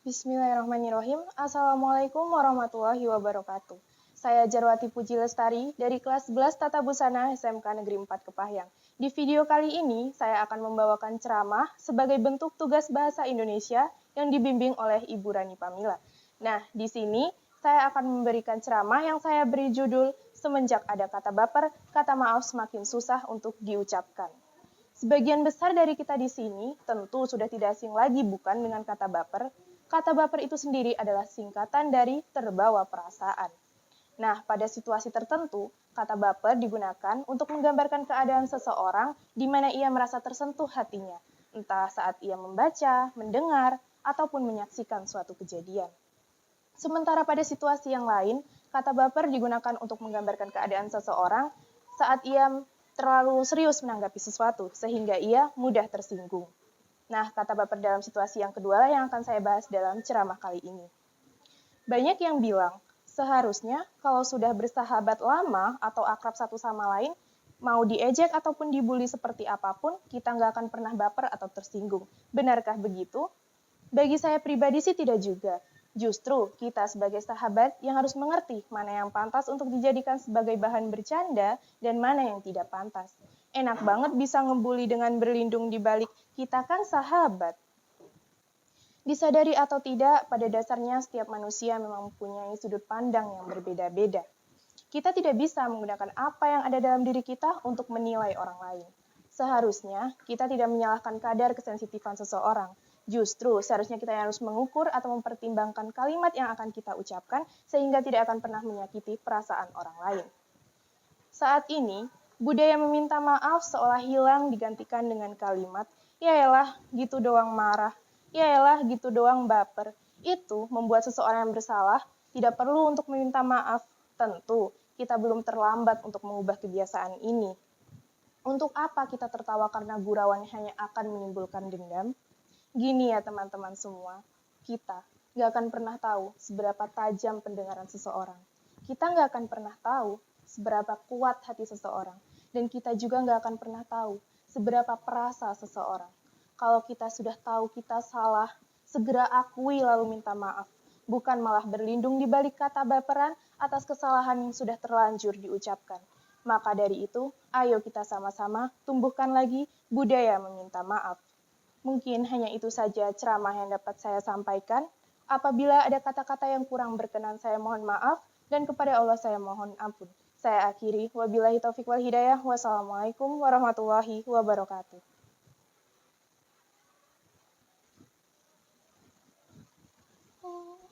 Bismillahirrahmanirrahim. Assalamualaikum warahmatullahi wabarakatuh. Saya Jarwati Puji Lestari dari kelas 11 Tata Busana SMK Negeri 4 Kepahyang. Di video kali ini, saya akan membawakan ceramah sebagai bentuk tugas bahasa Indonesia yang dibimbing oleh Ibu Rani Pamila. Nah, di sini saya akan memberikan ceramah yang saya beri judul Semenjak Ada Kata Baper, Kata Maaf Semakin Susah untuk Diucapkan. Sebagian besar dari kita di sini tentu sudah tidak asing lagi bukan dengan kata baper. Kata baper itu sendiri adalah singkatan dari terbawa perasaan. Nah, pada situasi tertentu, kata baper digunakan untuk menggambarkan keadaan seseorang di mana ia merasa tersentuh hatinya, entah saat ia membaca, mendengar, ataupun menyaksikan suatu kejadian. Sementara pada situasi yang lain, kata baper digunakan untuk menggambarkan keadaan seseorang saat ia terlalu serius menanggapi sesuatu, sehingga ia mudah tersinggung. Nah, kata baper dalam situasi yang kedua lah yang akan saya bahas dalam ceramah kali ini. Banyak yang bilang, seharusnya kalau sudah bersahabat lama atau akrab satu sama lain, mau diejek ataupun dibully seperti apapun, kita nggak akan pernah baper atau tersinggung. Benarkah begitu? Bagi saya pribadi sih tidak juga. Justru kita sebagai sahabat yang harus mengerti mana yang pantas untuk dijadikan sebagai bahan bercanda dan mana yang tidak pantas. Enak banget bisa ngebully dengan berlindung di balik kita kan sahabat. Disadari atau tidak, pada dasarnya setiap manusia memang mempunyai sudut pandang yang berbeda-beda. Kita tidak bisa menggunakan apa yang ada dalam diri kita untuk menilai orang lain. Seharusnya kita tidak menyalahkan kadar kesensitifan seseorang. Justru seharusnya kita harus mengukur atau mempertimbangkan kalimat yang akan kita ucapkan sehingga tidak akan pernah menyakiti perasaan orang lain. Saat ini, budaya meminta maaf seolah hilang digantikan dengan kalimat, yaelah gitu doang marah, yaelah gitu doang baper. Itu membuat seseorang yang bersalah tidak perlu untuk meminta maaf. Tentu, kita belum terlambat untuk mengubah kebiasaan ini. Untuk apa kita tertawa karena gurauan hanya akan menimbulkan dendam? Gini ya teman-teman semua, kita gak akan pernah tahu seberapa tajam pendengaran seseorang. Kita gak akan pernah tahu seberapa kuat hati seseorang. Dan kita juga gak akan pernah tahu seberapa perasa seseorang. Kalau kita sudah tahu kita salah, segera akui lalu minta maaf. Bukan malah berlindung di balik kata baperan atas kesalahan yang sudah terlanjur diucapkan. Maka dari itu, ayo kita sama-sama tumbuhkan lagi budaya meminta maaf. Mungkin hanya itu saja ceramah yang dapat saya sampaikan. Apabila ada kata-kata yang kurang berkenan, saya mohon maaf. Dan kepada Allah saya mohon ampun. Saya akhiri. Wabillahi taufiq wal hidayah. Wassalamualaikum warahmatullahi wabarakatuh.